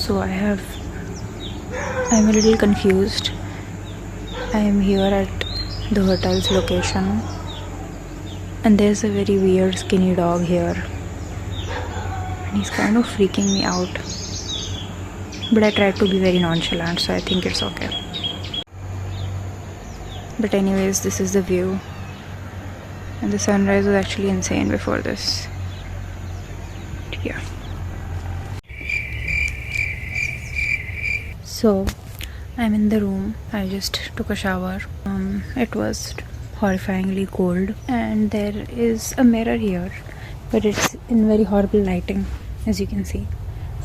So I'm a little confused. I am here at the hotel's location, and there's a very weird skinny dog here, and he's kind of freaking me out. But I tried to be very nonchalant, so I think it's okay. But anyways, this is the view, and the sunrise was actually insane before this. Yeah. So I'm in the room. I just took a shower. It was horrifyingly cold, and there is a mirror here, but it's in very horrible lighting, as you can see.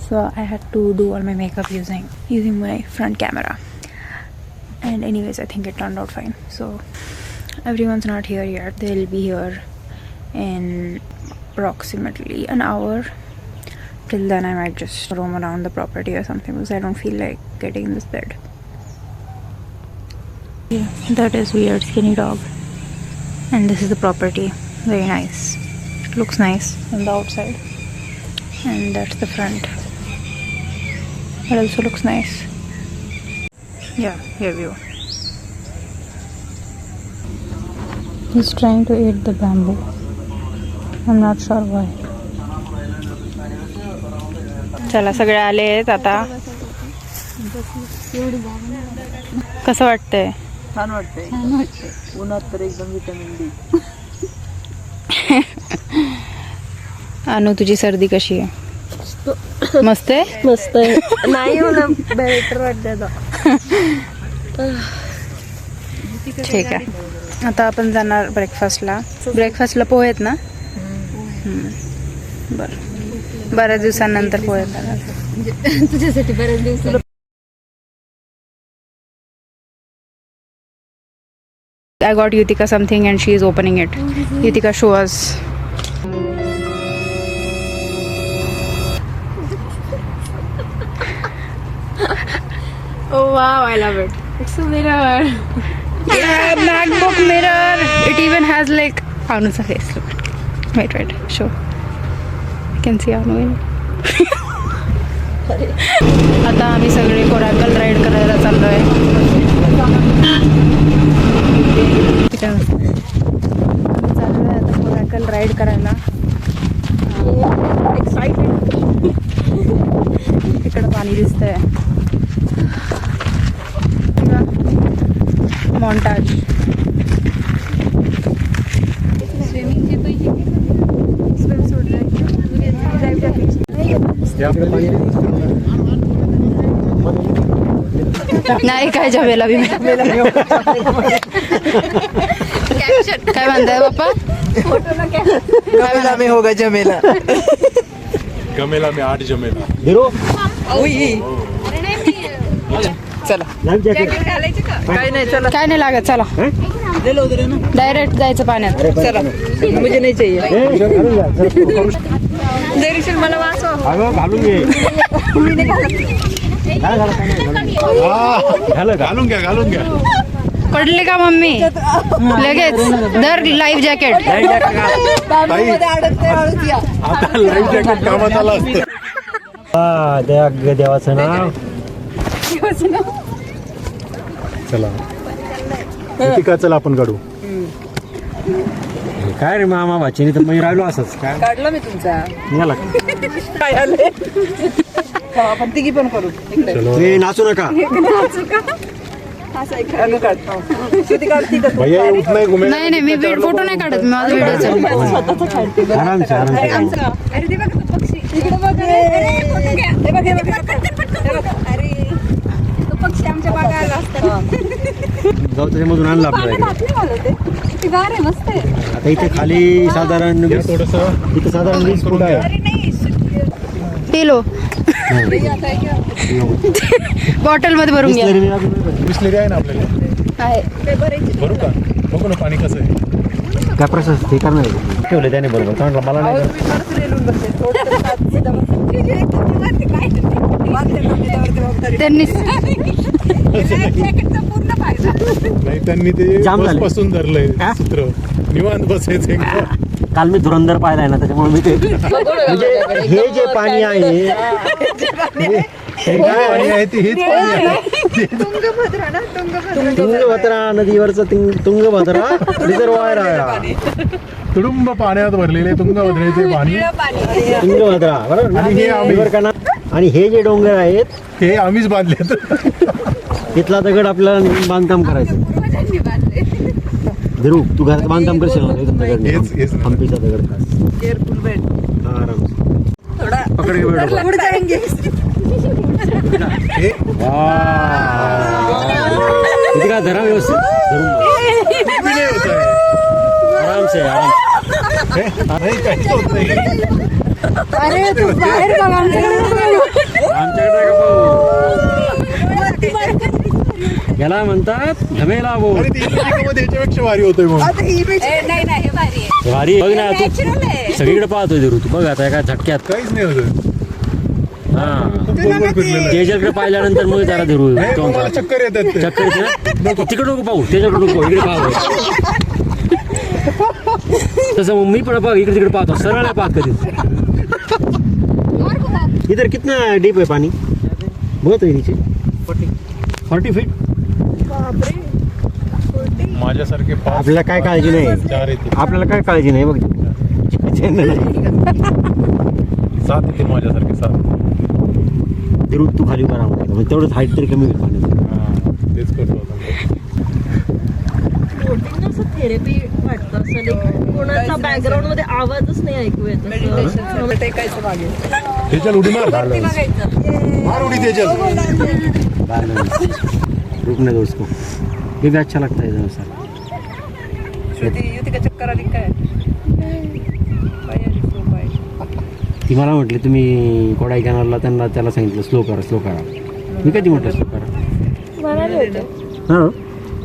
So I had to do all my makeup using my front camera. And anyways, I think it turned out fine. So everyone's not here yet. They'll be here in approximately an hour. Till then I might just roam around the property or something, because I don't feel like getting in this bed. Yeah, that is weird skinny dog. And this is the property. Very nice. It looks nice on the outside. And that's the front. It also looks nice. Yeah, here we go. He's trying to eat the bamboo. I'm not sure why. चला सगळे आले आहेत आता. कसं वाटतंय? छान वाटतंय. उन्हात तर एकदम विटामिन डी. अनु, तुझी सर्दी कशी आहे? मस्त आहे. मस्त आहे. नाही मला बेटर वाटतं. ठीक आहे. आता आपण जाणार ब्रेकफास्टला. पोहे आहेत ना? बरं. बऱ्याच दिवसांनंतर पोहे खाणार. तुझ्यासाठी बऱ्याच दिवस. I got Yutika something and she is opening it. Yutika, show us. Oh wow, I love it. It's a mirror. Yeah, MacBook mirror. It even has like Anu's face. Look. Wait, show. I can see Anu in it. आता आम्ही सगळे coracle ride करायला चाललोय. आम्ही चाललोय आता coracle ride करायला. Excited. इकडं पाणी दिसतंय. मॉन्टाज. नाही काय जमेला बी. काय म्हणताय बाप्पा? गमेला में होगा जमेला. गमेला में 8 जमेला. चला. काय नाही. चला. काय नाही लागत. चला डायरेक्ट जायचं पाण्यात. चला. मुझे नहीं चाहिए. देरीशील मला वाचव. घालून घे. घालून घ्या. पडले का मम्मी? लगेच दर लाईफ जॅकेट. आता लाईफ जॅकेट कामात आलं असतं. देवाचं नाव. चला युतिका, चला आपण काढू. काय रे मामा भाचीने तर मी राहिलो असंच. काय काढला मी तुमचा. याला काय आले. आपण तिघी पण करू. तुम्ही नाचू नका. भैया उतना घुमे. नाही मी फोटो नाही काढत. माझा व्हिडिओ आराम से. अरे ते बघ तो पक्षी. इकडे बघ. अरे तो पक्षी आमच्या बागाला असतात. जाऊ त्याच्यामधून आणलं आपल्याला. मस्त आहे. आता इथे खाली साधारण थोडस इथे साधारण 20 फूट आहे. पिलो बॉटल मध्ये भरून घ्या. बिस्लेरी आहे ना आपल्याला. भरू का? बघू ना पाणी कसं आहे. काय प्रशस्त ते करणार ठेवले त्याने बरोबर. कारण मला नाही. त्यांनी नाही, त्यांनी ते जाम झाले. बसपासून धरलंय सूत्र. निवांत बसायचं. काल मी धुरंधर पाहिलाय ना, त्याच्यामुळे मी ते म्हणजे हे जे पाणी आहे हे काय पाणी आहे ते हेच पाणी आहे. तुंगभद्रा ना तुंगभद्रा तुंगभद्रा नदीवरचं तुंगभद्रा रिझर्वायर आहे. तुडुंब पाण्यात भरलेले तुंगभद्रेचे पाणी. तुंगभद्रा बरोबर. आणि हे आम्ही- बरोबर का ना. आणि हे जे डोंगर आहेत हे आम्हीच बांधलेत. इथला दगड आपल्याला बांधकाम करायचं. ध्रुव तू घरात बांधकाम करशील ना इथं दगड नाही. हेच. हंपीचा दगड खास. केअरफुल बैठ आराम थोडा पकड के बैठो. पुढे जाएंगे हे इथे काय धरा व्यवस्थित धरून किती नाही होत आहे. आराम से आराम. हे? नाही काहीच होत नाही. अरे तू बाहेर बघ आमच्याकडे का भाऊ याला म्हणतात धमेला भाऊ. अरे ती मध्ये याच्यापेक्षा भारी होतोय मग. आता ही बीच नाही नाही हे भारी आहे. भारी बघ ना तू नॅचरल आहे सगळीकडे पाहतोय ध्रुव तू बघ आता एका झटक्यात. काहीच नाही होत. हा गोल फिरलेलं आहे. तेजाकडे पाहिल्यानंतर मग जरा ध्रुव नाही, मला चक्कर येतात ते. चक्कर येते ना तिकडे नको पाहू त्याच्याकडे नको इकडे पाहू. तसं मग मी पण बघ इकडे तिकडे पाहतो सरळ नाही पाहत कधी. इधर कितना डीप है पानी. बहुत है नीचे 40 फीट. माझ्यासारखे पाच आपल्याला काय काळजी नाही. चार येते आपल्याला काय काळजी नाही बघ. 7 येते माझ्यासारखे 7. ध्रुव तू खाली करा म्हणजे तेवढंच हाईट तरी कमी होईल पाण्याचं. तेच करतो आता. बोटिंग असं थेरपी वाटतं असं like कोणाचा बॅकग्राऊंड मध्ये आवाजच नाही ऐकू येत असं. टेकायचं मागे त्याच्यात उडी मार. मार उडी त्याच्यात. रुकने दो उसको. ये भी अच्छा लगता है इधर सर. युती का चक्कर आली काय ती मला म्हटली तुम्ही कोडाईकनालला त्यांना त्याला सांगितलं स्लो करा. मी कधी म्हटलं स्लो करा. हां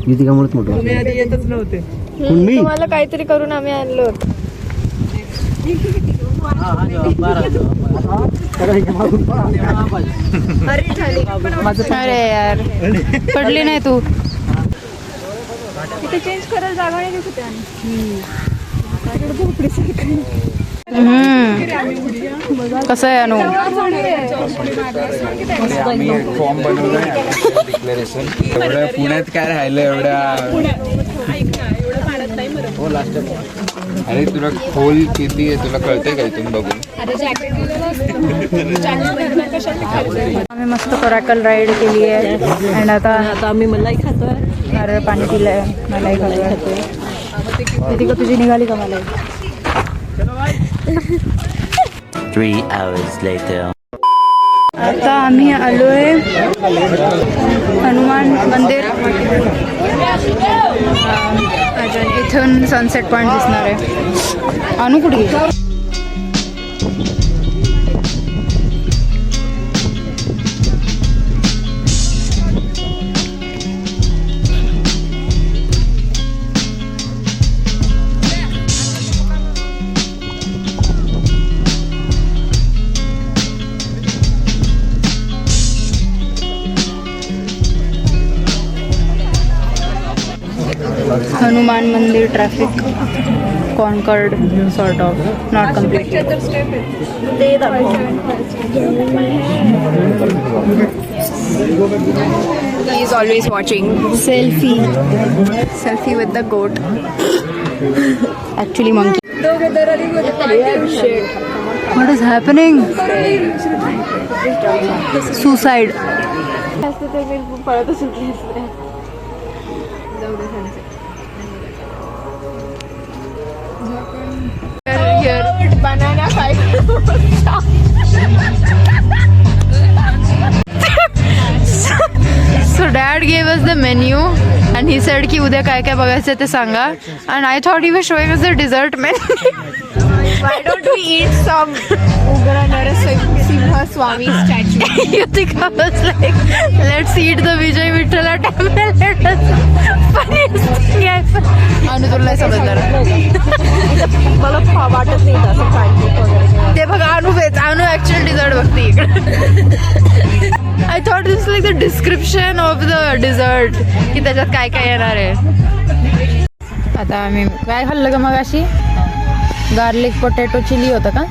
युतिकामुळेच म्हटलं. तुम्ही आधी येतच नव्हते पण मी तुम्हाला काहीतरी करून आम्ही आणलो होतो. अरे यार पडली नाही तू. तिथे चेंज करायला जागा नाही दिसत आहे. कसं आहे अनु. आम्ही एक फॉर्म बनवलाय डिक्लेरेशन. एवढं पुण्यात काय राहिलं एवढ्या. अरे तुला खोल किती आहे तुला कळतंय का इथून बघून. आम्ही मस्त कोराकल राईड केली आहे आणि आता आम्ही मलाई खातोय. नारळ पाणी पिलंय. मलाई खातोय. का तुझी निघाली का मलाई. 3 hours later. आता आम्ही आलोय हनुमान मंदिर. इथून सनसेट पॉइंट दिसणार आहे. अनु कुठे गेली? हनुमान मंदिर traffic concord sort of not complete. He is always watching. Selfie with the goat. Actually monkey. What is happening? Suicide. Banana fight. So dad gave us the menu and he said की उद्या काय काय बघायचं ते सांगा. And I thought he was showing us the dessert menu. Why don't we eat some Ugra Narasimha Swami statue? Yutika was like, let's eat the Vijay Vithala temple. Let us funniest thing ever. अनु तुला नाही समजणार. मला वाटत नाही असं pancake वगैरे. ते बघ अनु ऍक्च्युअल डिझर्ट बघते इकडे. I thought this like the description of the dessert की त्याच्यात काय काय येणार आहे. आता आम्ही काय खाल्लं का मग अशी गार्लिक पोटॅटो चिली होतं का.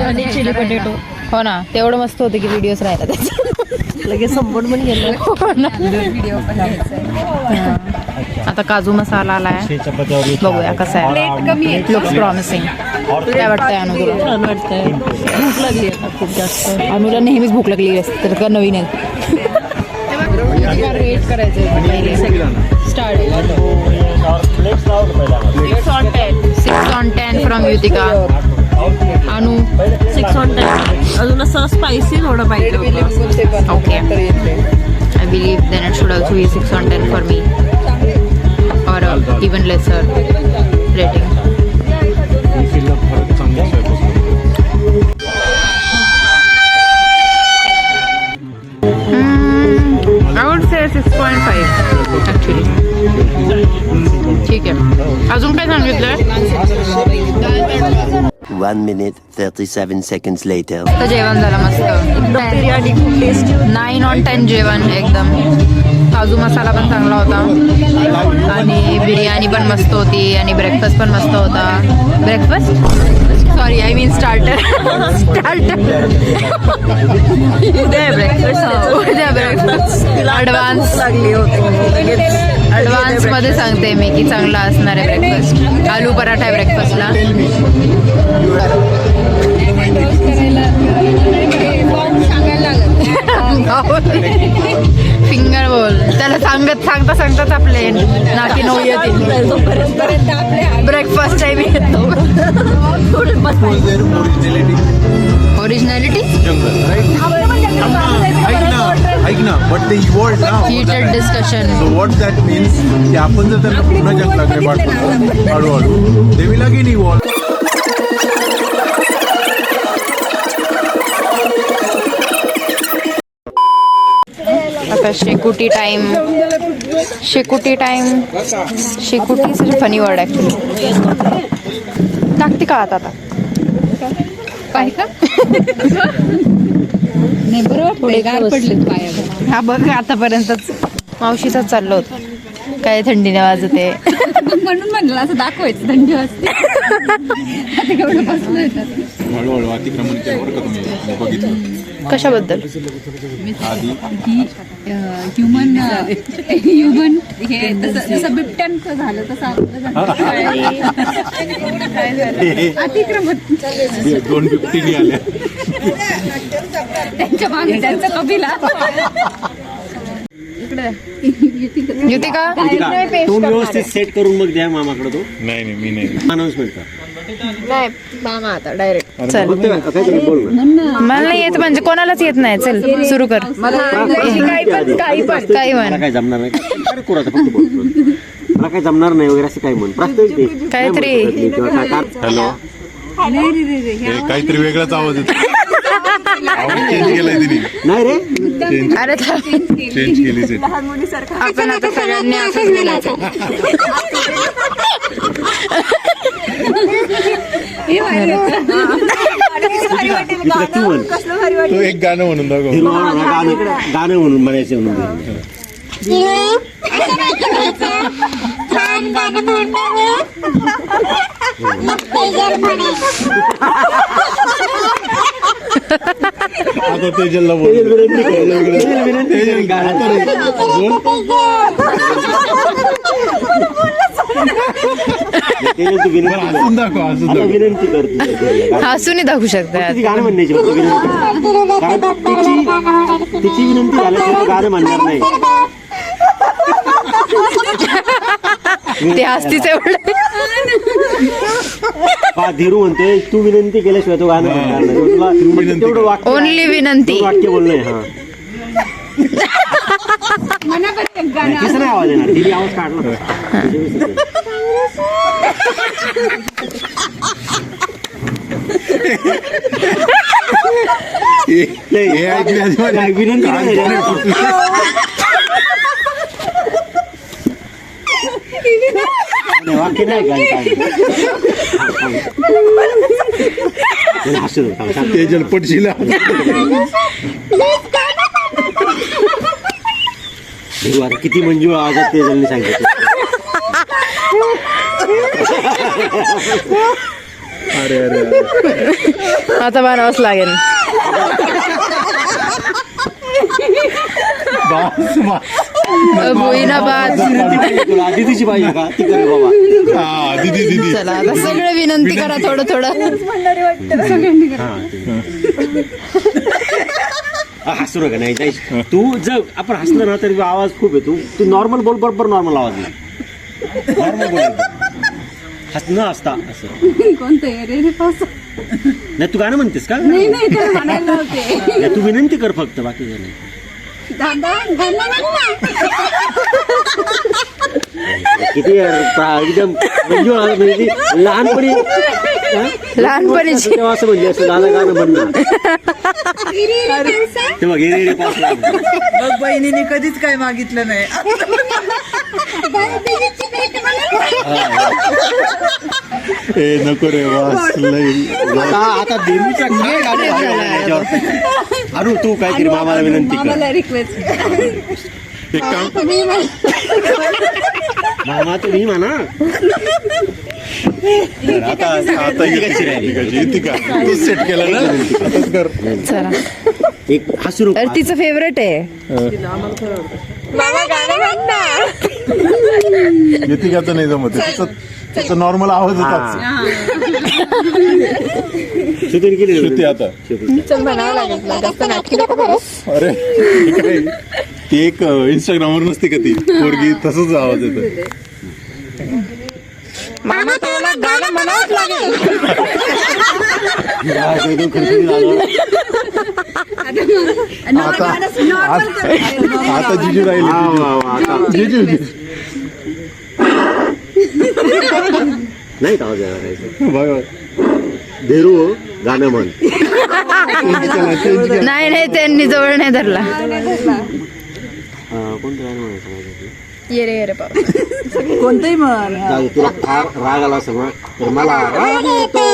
आणि चिली पोटॅटो. हो ना तेवढं मस्त होतं की व्हिडिओज राहिला त्याचा लगेच संपून पण गेलो. व्हिडिओ पण घ्यायचा. आता काजू मसाला आलाय बघूया कसा आहे लुक्स प्रॉमिसिंग काय वाटतंय अनु तुला छान वाटतंय. भूक लागली आता खूप जास्त. अनुला नेहमीच भूक लागली असते तर का नवीन आहे रेट करायचं पहिले स्टार्ट 6 on 10 फ्रॉम युतिका. अनु 6 on 10. अजून असं स्पायसी थोडं पाहिजे होतं. okay I believe then it should also be 6 on 10 for me or even lesser rating. I would say 6.5 actually. ठीक आहे अजून काय सांगितलंय 1 minute 37 seconds later. तर जेवण झालं मस्त बिर्याणी खूप टेस्टी. 9 on 10 जेवण एकदम. काजू मसाला पण चांगला होता आणि बिर्याणी पण मस्त होती आणि ब्रेकफास्ट पण मस्त होता. Breakfast sorry I mean starter उद्या ब्रेकफास्ट ॲडव्हान्स लागली होती. ॲडव्हान्स मध्ये सांगते मी की चांगला असणार आहे ब्रेकफास्ट. आलू पराठा आहे ब्रेकफास्टला. फिंगर बोल त्याला सांगता सांगताच आपले नाकी नऊ येतील. ब्रेकफास्ट टाइम येतो. ओरिजिनॅलिटी ऐक ना बट ते इव्हॉल्ड ना Heated discussion. So what that means की आपण जर त्यांना पूर्ण जंगलाकडे पाठवतो हळूहळू दे विल अगेन इव्हॉल्व. आता शेकुटी टाइम शेकुटी फनी वर्ड ॲक्च्युली. टाकते का आता काय का नाही बरोबर पुढे गार पडले पाया. हा बघ आतापर्यंतच मावशीचाच चाललो होतं काय थंडीने वाजते म्हणून म्हणलं असं दाखवायचं थंडी वाजते. आता केवढं बसलं येतात. हळूहळू अतिक्रमण केलं बरं का तुम्ही बघितलं कशाबद्दल ह्युमन हे जसं बिबट्यांचं झालं तसं अतिक्रमण 2 बिबटी आल्या त्यांच्या मागे त्यांचा कपिला. युतिका तो व्यवस्थित सेट करून मग द्या मामाकडे तो नाही मी नाही अनाउन्समेंट कर. नाही मामा आता डायरेक्ट चल काहीतरी बोल ना. मला नाही येत म्हणजे कोणालाच येत नाही. चल सुरू कर काही म्हण काय जमणार नाही काय करू आता फक्त बोल. मला काय जमणार नाही वगैरे असं काय म्हण प्रास्ताविक दे. काहीतरी हॅलो काहीतरी वेगळाच आवाज येतो. आवाज चेंज केलाय तिने. नाही रे अरे चेंज केली आपण आता सगळ्यांनी असंच बोलायचं. तो एक गाणं म्हणून दाखव. गाणं म्हणून म्हणायचं म्हणून आता तेजलला बोल. हसून दाखव हसून दाखव. विनंती करते हसून दाखवू शकता. गाणं म्हणण्याची फक्त विनंती कारण तिची विनंती झाल्याशिवाय गाणं म्हणणार नाही. ते हसतीच एवढं धीरू म्हणतोय तू विनंती केल्याशिवाय तो गाणं म्हणणार नाही. तुला तेवढं वाक्य ओनली विनंती वाक्य बोललंय. हा तिसरा नाही आवाज येणार. तिने आवाज काढला हे ऐकण्याची विनंती नाही. वाक्य नाही काय तेजल पटशीला किती मंजू आवाजात तेजलने सांगितलं. अरे आता बनावंच लागेल. बस, बस. होईना बात. तुला दिदीची पाहिजे का ती करे बाबा. हा, दीदी चला आता सगळे विनंती करा थोडं थोडं. हसू नका नाही जायच तू जर आपण हसलं ना तरी आवाज खूप येतो तू नॉर्मल बोल बरोबर नॉर्मल आवाज येईल नॉर्मल बोल हसणं असता असं नाही तू गाणं म्हणतेस का नाही, तू विनंती कर फक्त बाकी नाही. किती एकदम म्हणजे लहानपणी लहानपणीची तेव्हा असं म्हणजे असं दादा गाणं म्हणणं तेव्हा गेले पास मग बहिणीने कधीच काय मागितलं नाही. ए नको रे बस लई. आता देवीचा काय गाणं आहे? अरू तू काहीतरी मामाला विनंती कर. एक काम मामा तुम्ही म्हणा आता आता येते का तू सेट केलं ना आताच कर. चला. एक हसू तर तिचं फेवरेट आहे. मामा गाणं म्हण ना. येते का तर नाही जमत त्याचा नॉर्मल आवाज होताच. श्रुतीने केली श्रुती आता चल म्हणावं लागेल तुला. जास्त नाटकी नको करू. अरे हे काय ती एक इंस्टाग्रामवर नसते का ती पोरगी तसंच आवाज येतो. मामा तुला गाणं म्हणावंच लागेल. आता जिजू राहिली जिजू नाही आवाज येणार बघा देरू गाणं म्हण. नाही नाही त्यांनी जवळ नाही धरला. कोणतं गाणं म्हणायचं ये रे ये रे पापा. कोणतंही म्हण. तुला फार राग आला सगळं तर मला राग येतो.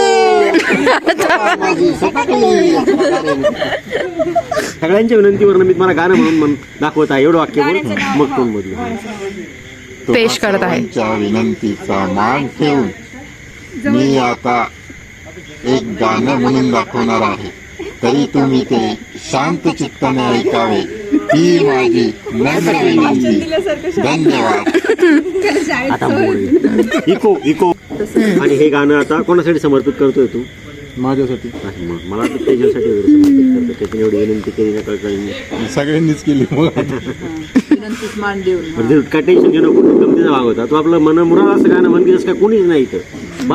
सगळ्यांच्या विनंतीवरनं मी तुम्हाला गाणं म्हणून दाखवत आहे. एवढं वाक्य बोल मग टोन बदलू पेश करत आहे. सर्वांच्या विनंतीचा मान ठेवून मी आता एक गाणं म्हणून दाखवणार आहे. तरी तुम्ही ते शांत चित्ताने ऐकावे ही माझी नम्र विनंती. धन्यवाद. आता इको इको. आणि हे गाणं आता कोणासाठी समर्पित करतोय तू? माझ्यासाठी नाही, मग मला तर त्याच्यासाठी वगैरे समर्पित करतो. त्याची एवढी विनंती केली ना कळकळीने सगळ्यांनीच केली मग विनंतीच मान देऊन. म्हणजे काय टेन्शन घेऊ नको. गमतीचा भाग होता. तू आपलं मन मुराला असं गाणं म्हण की जसं काय कोणीच नाही इथं.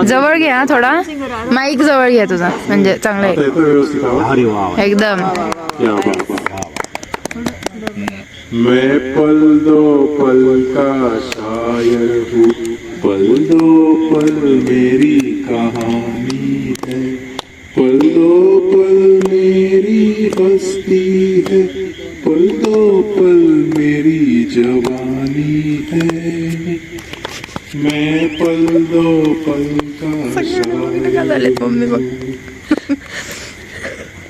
जवळ घ्या थोडा. माईक जवळ घ्या तुझा म्हणजे चांगलं आहे व्यवस्थित आवाज. अरे वा एकदम. मैं पल दो पल का शायर हूँ, पल दो पल मेरी कहानी है, पल दो पल मेरी हस्ती है, पल दो पल मेरी जवानी है. मैं पल दो पल का शायर हूँ.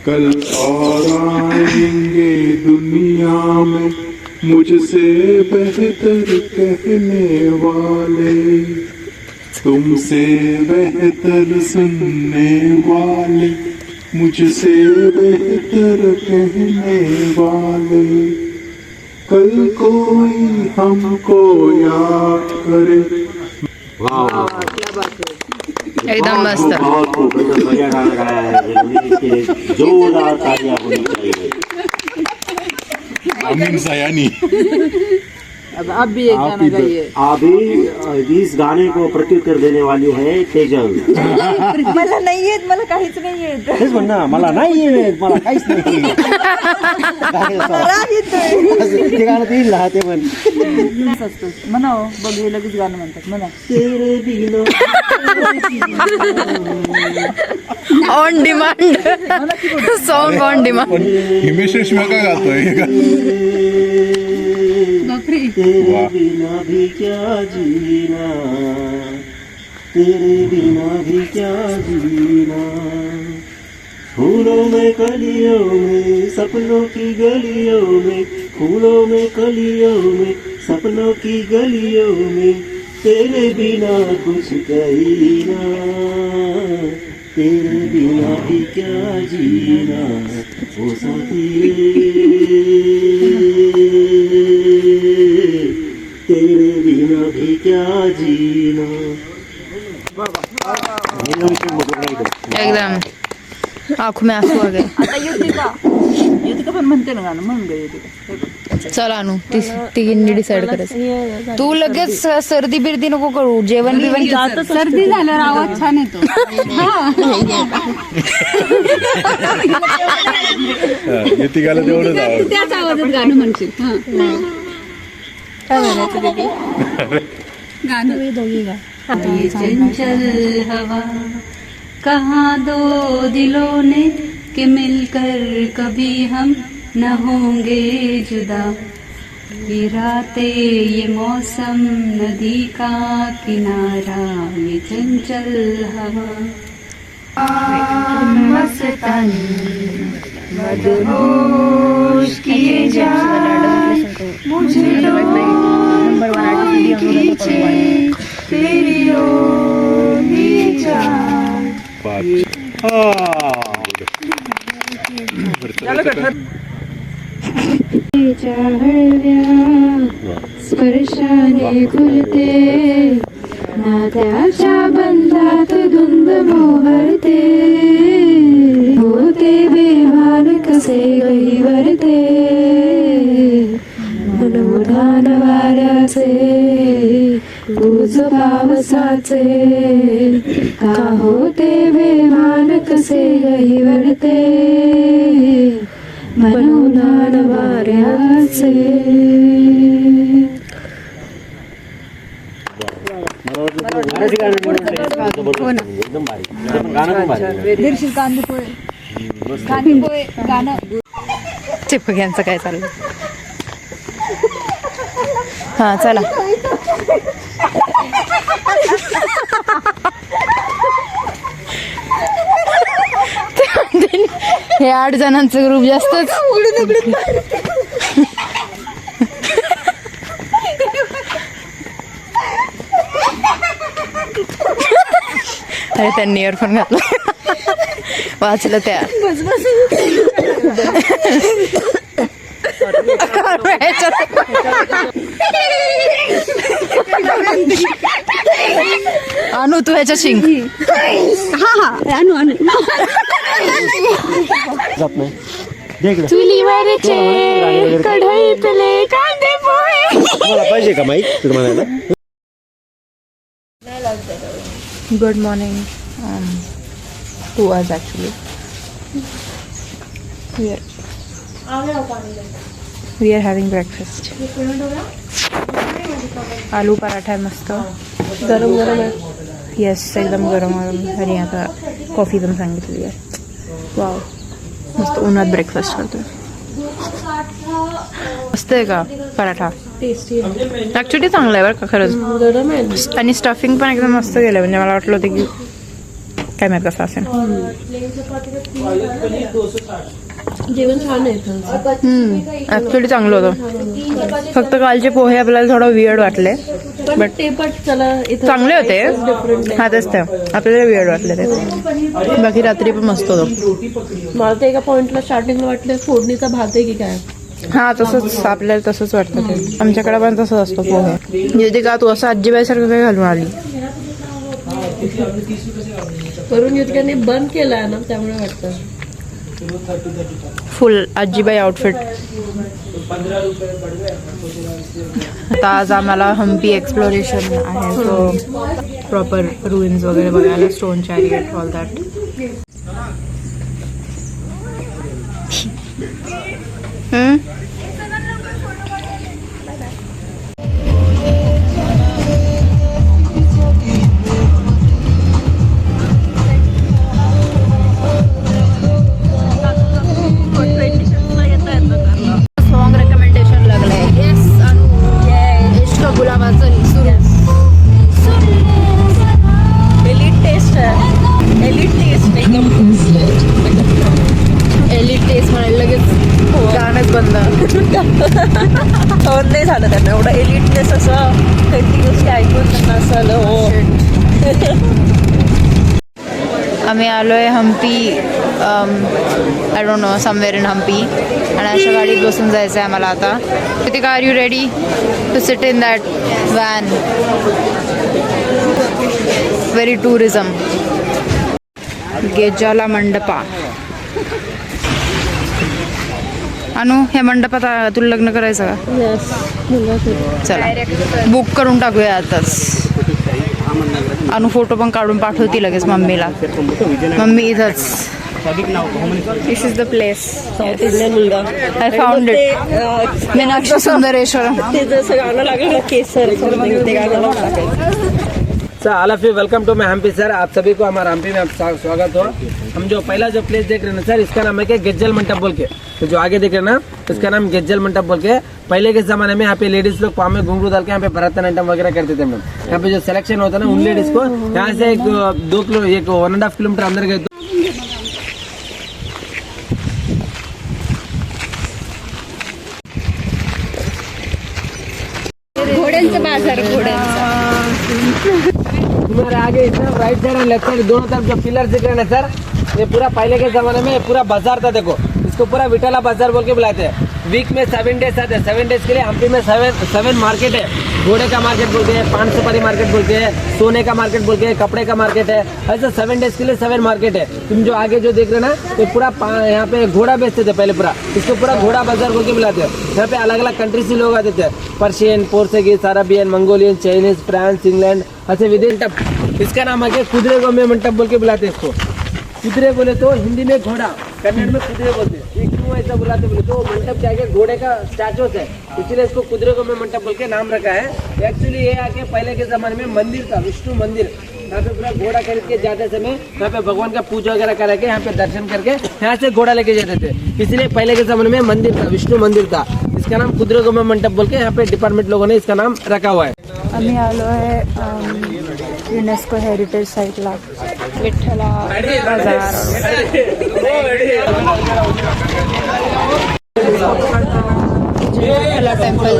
कल और आएंगे दुनिया में मुझसे बेहतर कहने वाले, तुमसे बेहतर सुनने वाले, मुझसे बेहतर कहने वाले. कल कोई हमको याद करे. एकदम मस्त. जोरदार तालियां होनी चाहिए. अमीन सयानी. अब आप भी एक गाना गाइए. अभी इस गाने को प्रत्युत्तर देने वाली है तेजल. मला नाही येत. मला काहीच नाही येत. तेच म्हण ना मला नाही येत. मला काहीच नाही येत. राग येतोय. ते गाणं ते येईल ते म्हण. म्हणाव बघ हे लगेच गाणं म्हणतात. म्हणा तेरे बिना on demand. Song on demand. Himesh Reshammiya का गातोय? तेरे बिना भी क्या जीना, तेरे बिना भी क्या जीना. फूलों में कलियों में सपनों की गलियों में, फूलों में कलियों में सपनों की गलियों में, तेरे बिना कुछ कहीं ना, तेरे बिना भी क्या जीना ओ साथी तेरे बिना भी क्या जीना. एकदम आँखों में आंसू आ गए. आता युतिका पण म्हणते ना गाणं, म्हणून गे युतिका. चल आणू तिघींनी डिसाईड करायचं. तू लगेच सर्दी बिर्दी नको करू. जेवण बिवण सर्दी झाल्यावर आवाज छान येतो. युतिकाला तेवढंच आवडतं. त्याच आवाजात गाणं म्हणशील. काय म्हणायचं दीदी? गाणं दोघी गा. ये चंचल हवा कहाँ दो दिलों ने कि मिलकर कभी हम न होंगे जुदा. ये रातें ये मौसम नदी का किनारा ये चंचल हवा मस्तानी मदहोश किए जा मुझे तेरी ओर ले जा. स्पर्शाने खुलते नात्याच्या बंधात धुंद मोहरते होते बेभान कसे गहिवरते मनोधान वाऱ्याचे तुझ पावसाचे का होते बेभान कसे गहिवरते मनोधान वाऱ्याचे. चिपक यांचं काय चाललं. हा चला. हे 8 जणांचं ग्रुप जास्तच. अरे त्यांनी इयरफोन घातला. वाचलं त्या. आणू तू ह्याच्या शिंग. चुलीवरचे कढईतले कांदे पोहे. पाहिजे का माईक तुम्हाला? Good morning to us actually. We are having breakfast. आलू पराठा आहे मस्त. गरम गरम आहे. येस एकदम गरम गरम. आणि आता कॉफी पण सांगितली आहे. वाव मस्त उन्हात ब्रेकफास्ट करतोय. मस्त आहे का पराठा? टेस्टी ॲक्च्युली चांगलं आहे बरं का खरंच. गरम आहे आणि स्टफिंग पण एकदम मस्त गेलं. म्हणजे मला वाटलं होतं की काय माहित कसं असेल. जेवण छान आहे. ॲक्च्युली चांगलं होतं. फक्त कालचे पोहे आपल्याला थोडं वियर्ड वाटले. बट ते पण चला चांगले होते. हा तेच ते आपल्याला वियर्ड वाटले ते. बाकी रात्री पण मस्त होतं. मला ते एका पॉइंटला स्टार्टिंगला वाटलं फोडणीचा भात आहे की काय. हा तसंच आपल्याला तसंच वाटतं ते. आमच्याकडे पण तसंच असतं पोहे. जिथे का तू असं आजीबाईसारखं काय घालून आली. करून युतक्याने बंद केलाय ना त्यामुळे वाटतं. फुल आजीबाई आउटफिट. आता आज आम्हाला हम्पी एक्सप्लोरेशन आहे. सो प्रॉपर रुईन्स वगैरे बघायला. Stone chariot all that. Song recommendation लागलंय. येस अनु इश्क गुलाबाचं सुरू. एलिट टेस्ट आहे. एलिट टेस्ट एलिट टेस्ट म्हणायला लगेच गाणंच बंद. सहन नाही झालं त्यांना एवढं एलिटनेस असं काहीतरी गोष्टी ऐकून त्यांना असं आलं. हो आम्ही आलोय Hampi, I don't know, somewhere in Hampi. आणि अशा गाडीत बसून जायचं आहे आम्हाला आता. Kritika, are you ready to sit in that van? Very tourism. Gejjala Mantapa. Anu, ह्या मंडपात तुला लग्न करायचं का? चला बुक करून टाकूया आताच. अनु फोटो पण काढून पाठवती लगेच मम्मीला. मम्मी इथंच. This is the place. South Indian मुलगा. I found it. Meenakshi Sundareshwar. ते जसं गाणं लागलं केसर, ते गाणं टाकायचं. Sir all of you welcome to my Hampi sir. आप सभी को हमारा हम्पी में स्वागत हो. हम जो पहला जो प्लेस देख रहे हैं ना सर, इसका नाम है क्या, गेज्जल मंडप बोल के. तो जो आगे देख रहे हैं ना, इसका नाम गेज्जल मंडप बोल के. पहले के जमाने में यहाँ पे लेडीज लोग पाँव में घुंघरू डाल के यहाँ पे भरतनाट्यम वगैरह करते थे हम लोग. यहाँ पे जो सिलेक्शन होता है ना उन लेडीज को, यहाँ से 1.5 किलोमीटर अंदर गए. घोड्यांचा बाजार, घोड्यांचा. हमारे आगे इतना राइट साइड और लेफ्ट साइड दोनों तरफ जो पिलर दिख रहे हैं सर, ये पूरा पहले के जमाने में पूरा बाजार था. देखो इसको पूरा विठाला बाजार बोल के बुलाते हैं. वीक में 7 डेज आते हैं. 7 डेज के लिए हम्पी में 7 मार्केट है. घोड़े का मार्केट बोलते हैं, पान सुपारी मार्केट बोलते हैं, सोने का मार्केट बोलते हैं, कपड़े का मार्केट है. ऐसा 7 डेज के लिए 7 मार्केट है. तुम जो आगे जो देख रहे हो ना, ये पूरा यहाँ पे घोड़ा बेचते थे पहले पूरा. इसको पूरा घोड़ा बाजार बोल के बुलाते हैं. यहाँ पे अलग अलग कंट्री से लोग आते थे. Persian, Portuguese, Arabian, Mongolian, Chinese, France, England, ऐसे विदेश. इसका नाम है कुदरे गोमे मंडप बोल के बुलाते हैं इसको. कुदरे बोले तो हिंदी में घोड़ा, कन्नड़ में कुदरे बोलते हैं. ये क्यों ऐसा बुलाते बोले तो मंडप क्या है, घोड़े का स्टैचूस है, इसलिए इसको कुदरे गोमे मंडप बोल के नाम रखा है. एक्चुअली ये आके पहले के जमाने में मंदिर था, विष्णु मंदिर. यहाँ पे पूरा घोड़ा खरीद के जाते समय यहाँ पे भगवान का पूजा वगैरह करा के यहाँ पे दर्शन करके यहाँ से घोड़ा लेके जाते थे. इसलिए पहले के जमाने में मंदिर था, विष्णु मंदिर था. इसका नाम कुदरे गोमे मंडप बोल के यहाँ पे डिपार्टमेंट लोगों ने इसका नाम रखा हुआ है. आम्ही आलो आहे युनेस्को हेरिटेज साईटला, विठ्ठला बाजार. टेम्पल.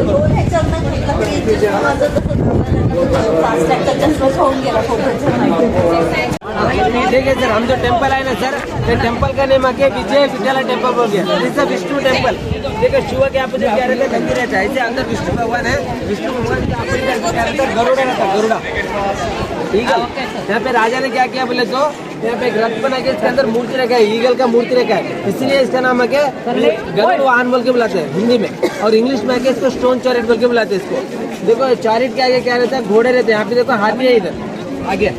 देखिए सर, हम जो टेम्पल आए ना सर, ये टेम्पल का नेम आके विजय विठला टेम्पल बोल गया. दिस इज विष्णु टेम्पल. देखिए शिव के आप जो कह रहे थे मंदिर रहता है, इसे अंदर विष्णु भगवान है. विष्णु भगवान का अंदर गरुड़ा रहता, गरुड़ा. ठीक है. यहाँ पे राजा ने क्या किया बोले तो यहाँ पे एक रथ बना के इसके अंदर मूर्ति रखा है, ईगल का मूर्ति रखा है. इसलिए इसका नाम है गरुड़ वाहन बोल के बुलाते हैं हिंदी में. और इंग्लिश में आके इसको स्टोन चैरिट बोल के बुलाते हैं इसको. देखो चैरिट के आगे क्या रहता है, घोड़े रहते हैं. यहाँ पे देखो हाथी है इधर आगे,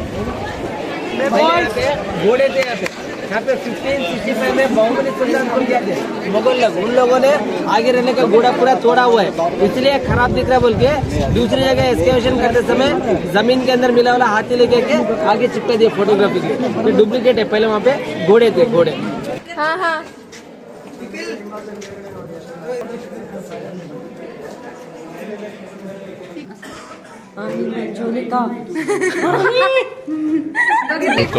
घोड़े थे यहाँ पे. यहाँ पे 1565 में बहुमनी सुल्तान को किया थे मुगल लोग. उन लोगों ने आगे रहने का घोड़ा पूरा तोड़ा हुआ है, इसलिए खराब दिख रहा बोल के दूसरी जगह एक्सकेवेशन करते समय जमीन के अंदर मिला वाला हाथी लेके के आगे चिपके दिए फोटोग्राफी के. तो डुप्लीकेट है, पहले वहाँ पे घोड़े थे, घोड़े. हाँ हाँ. Oh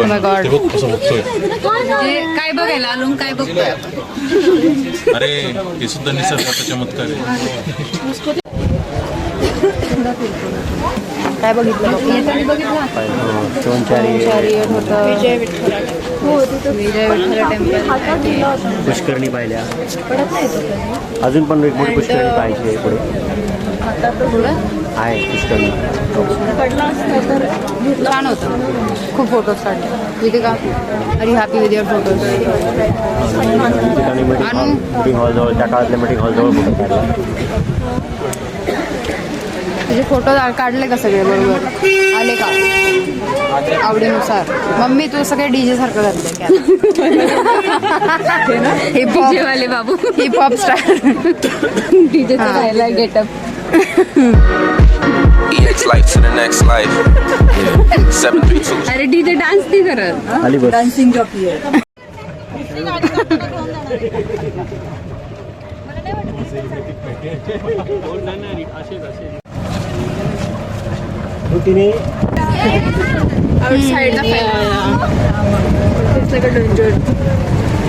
my God. काय बघायला आलो, काय बघतोय? अरे हे सुद्धा निसर्गाचा चमत्कार आहे. काय बघितलं? विजय विठ्ठला टेम्पल. पुष्करणी पाहिल्या, अजून पण एक मोठी पुष्करणी पाहिजे पुढे आहे. पुष्करणी छान होतं, खूप फोटोज काढले. इथे का अरे happy with your photos. Meeting hall जवळ, त्या काळातल्या मीटिंग हॉल जवळ फोटो काढला. तुझे फोटो काढले का सगळे बरोबर आले का आवडीनुसार? मम्मी तू सगळे डीजे सारखं घातलंय. डीजे वाले बाबू, हिप हॉप स्टार डीजेचा राहिला गेटअप. अरे डीजे डान्स नाही करत, डान्सिंग जॉकी आहे. Outside the fence. It's like a dungeon.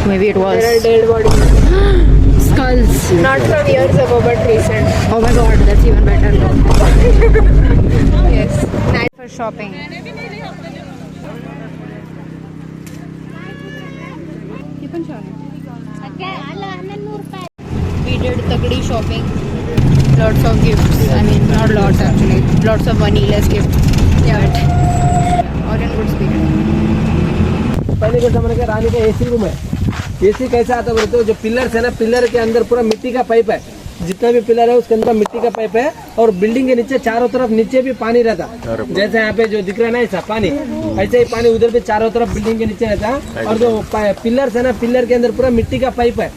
Maybe it was. There are dead bodies. Skulls. Not from years ago, but recent. Oh my God, that's even better. Yes. For shopping. We did takdi shopping. Lots of gifts. I mean, not lots actually. Lots of money, less gifts. Yeah. But all in good spirit. पहले के जमाने के रानी का AC room है। AC कैसा आता बोलते हो, जो pillars है ना, पिलर के अंदर पूरा मिट्टी का पाइप है। जितना भी पिलर है उसके अंदर मिट्टी का पाइप है और बिल्डिंग के नीचे चारों तरफ नीचे भी पानी रहता, जैसे यहाँ पे जो दिख रहा है ना ऐसा पानी, ऐसे ही पानी उधर भी चारों तरफ बिल्डिंग के नीचे रहता। और जो पिलर्स है ना, पिलर के अंदर पूरा मिट्टी का पाइप है।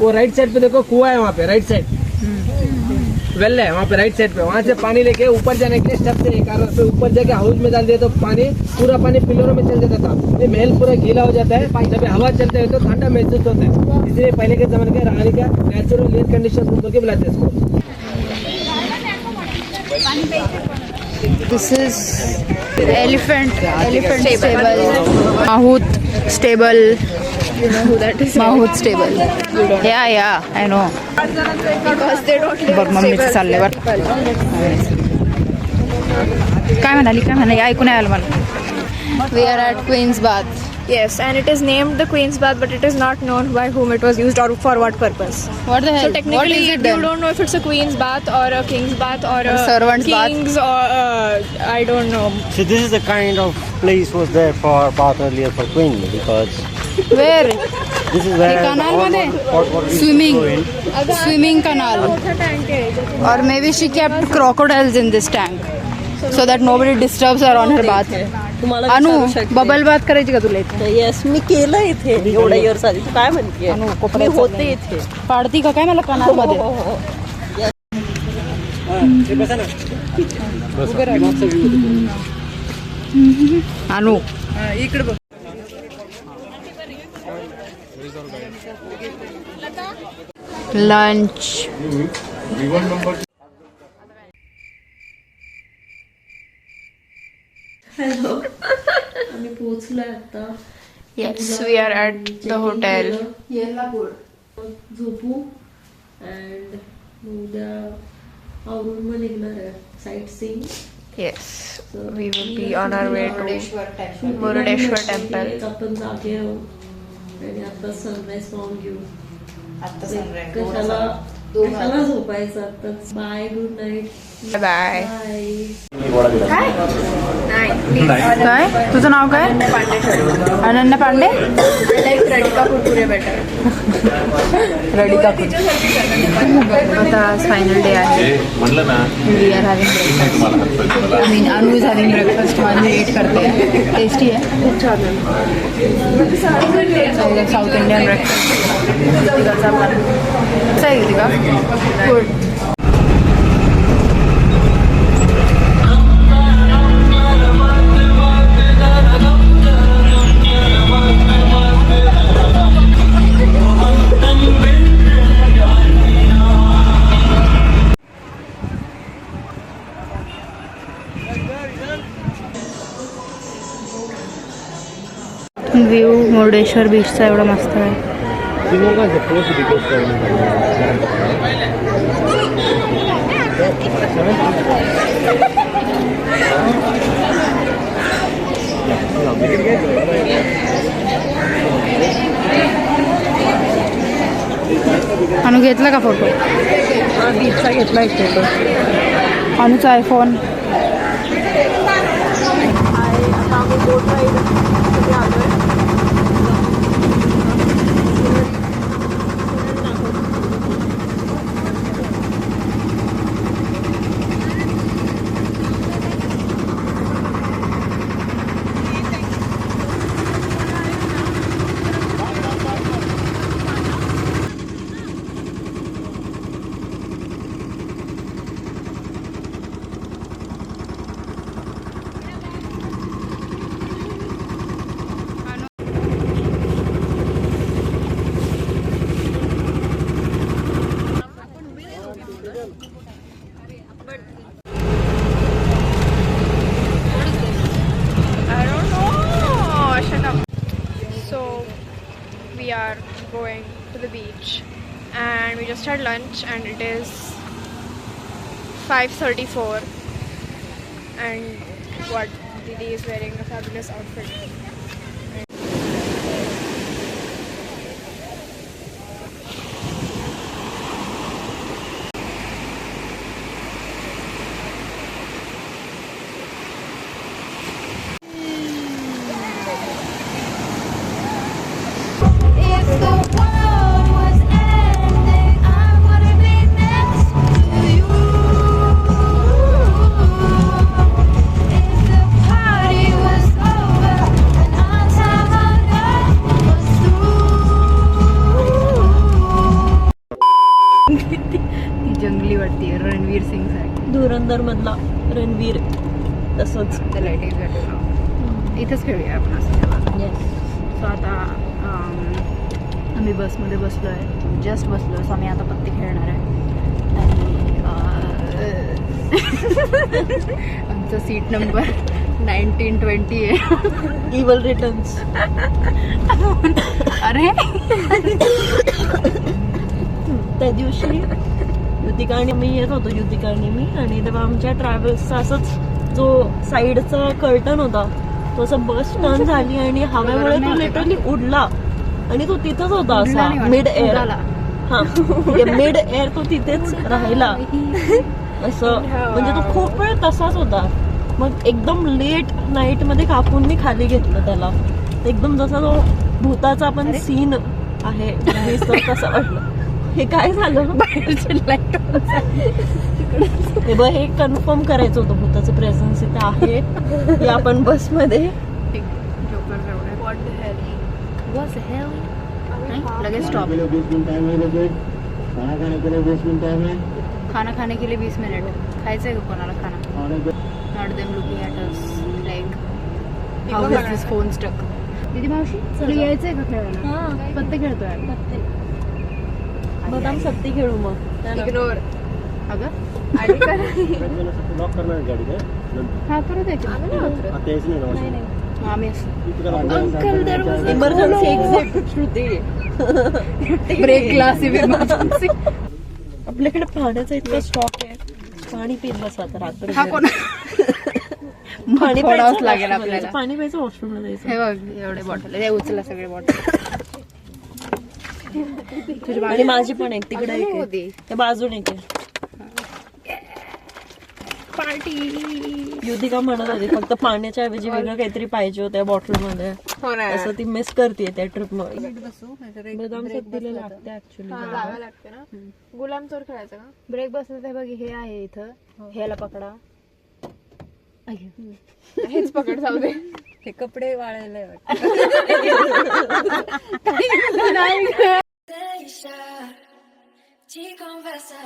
वो राइट साइड पे देखो कुआं है, वहाँ पे राइट साइड वेल है, वहाँ पे राइट साइड पे। वहाँ से पानी लेके ऊपर जाने के लिए स्टेप से कारण पे ऊपर जाके हाउस में डाल दिया तो पूरा पानी पिलरों में चल जाता था। ये महल पूरा गीला हो जाता है, जब हवा चलते हैं तो ठंडा महसूस होता है। इसलिए पहले के जमाने के रानी का नेचुरल एयर कंडीशन रूम करके बुलाते हैं इसको। This is elephant stable. Mahout stable. You know who that is? Mahout stable. Yeah, I know. Because they don't live in मम्मीचं चाललंय बरं. काय म्हणाली ऐकून नाही आलं मला. We are at Queen's Bath. Yes, and it is named the Queen's Bath, but it is not known by whom it was used or for what purpose. What the hell? So technically, what is it then? you don't know if it's a Queen's Bath or a King's Bath or a servant's King's bath? or I don't know. So this is the kind of place was there for bath earlier for Queen, because Where? this is where canal all मध्ये? hot water used to Swimming. flow in. Swimming canal. Or maybe she kept crocodiles in this tank so that nobody disturbs her on her bath. तुम्हाला अनु विचारू शकते. Bubble बात करायची का तुला इथे? येस, मी केलं इथे एवढ्या इयर्स आधी. तू काय म्हणतेय? मी होते इथे. पाडती का काय मला कनालमध्ये? अनु इकडे बघ. Lunch. हॅलो, आम्ही पोहोचलोय आता. Yes, we are at the hotel. झोपू अँड उद्या आवरून मग निघणार आहे site seeing. Yes, we will be on our way to Murudeshwar temple. आपण जागे आहोत आणि आता सनराईज पाहून घेऊ. कशाला झोपायचं आताच. Bye, good night. Bye. काय तुझं नाव काय? अनन्या पांडे. रडिका कुरकुरे बेटर. रडिका आता फायनल डे आहे. म्हणलं ना we are having breakfast. I mean Anu is having breakfast. माझी वेट करते. टेस्टी आहे, खूप छान आहे. साऊथ इंडियन ब्रेकफास्ट तिकडचा पण कसं आहे तिका? गुड. व्ह्यू मुर्डेश्वर बीचचा एवढा मस्त आहे. अनु घेतला का फोटो? बीचचा घेतला एक फोटो. अनुचा iPhone. We are going to the beach and we just had lunch and it is 5:34 and what Didi is wearing a fabulous outfit. Sings आहे धुरंधर मधला रणवीर तसंच. The lighting is better now. इथंच खेळूया आपण असं. सो आता आम्ही बसमध्ये बसलो आहे, जस्ट बसलो. सो आम्ही आता पत्ते खेळणार आहे आणि आमचं सीट नंबर 1920 आहे. Evil returns. अरे त्या दिवशी युतिका आणि मी येत होतो, युतिका आणि मी, आणि तेव्हा आमच्या ट्रॅव्हल्सचा असंच जो साईडचा कर्टन होता तो असं बस टर्न झाली आणि हवेमुळे तो लिटरली उडला आणि तो तिथंच होता असा मिड एअर. हा मिड एअर तो तिथेच राहिला असं, म्हणजे तो खूप वेळ तसाच होता. मग एकदम लेट नाईट मध्ये कापून मी खाली घेतलं त्याला. एकदम जसा तो भूताचा पण सीन आहे तसं वाटलं. हे काय झालं बाहेरचे लाईट हे बघ, हे कन्फर्म करायचं होतं भूताचं प्रेझन्स इथे आहे या आपण बसमध्ये. लगेच स्टॉप. खाना खाने के लिए 20 मिनट. खायचंय का कोणाला खाना? Not them looking at us like how is this phone stuck. दीदी मावशी तुला यायचंय का खेळायला? पत्ते खेळतोय. बदाम सत्ती खेळू मग. इग्नोर. अगं लॉक करणार गाडी काय हा करू द्यायची. आता यायचं नाही ना. आम्ही emergency exit Shruti. Break class emergency. आपल्याकडे पाण्याचा इतका स्टॉक आहे, पाणी पित बस आता रात्र. हा कोण पाणी फोडावंच लागेल आपल्याला. पाणी प्यायचं वॉशरूमला जायचं. हे बघ एवढे बॉटल आहे, उचला सगळे बॉटल. आणि माझी पण एक तिकडे एक आहे, त्या बाजूने एक आहे. पार्टी. युधिका म्हणत होती फक्त पाण्याच्या ऐवजी वेगळं काहीतरी पाहिजे होत्या बॉटलमध्ये. असं ती मिस करते त्या ट्रिप मध्ये. बदाम सत्तीला लागते ऍक्च्युली. लागते ना. गुलाम चोर खेळायचं का? ब्रेक बसलं तर बघ हे आहे इथं, ह्याला पकडा. हेच पकड जाऊ दे. हे कपडे वाळायला De conversa,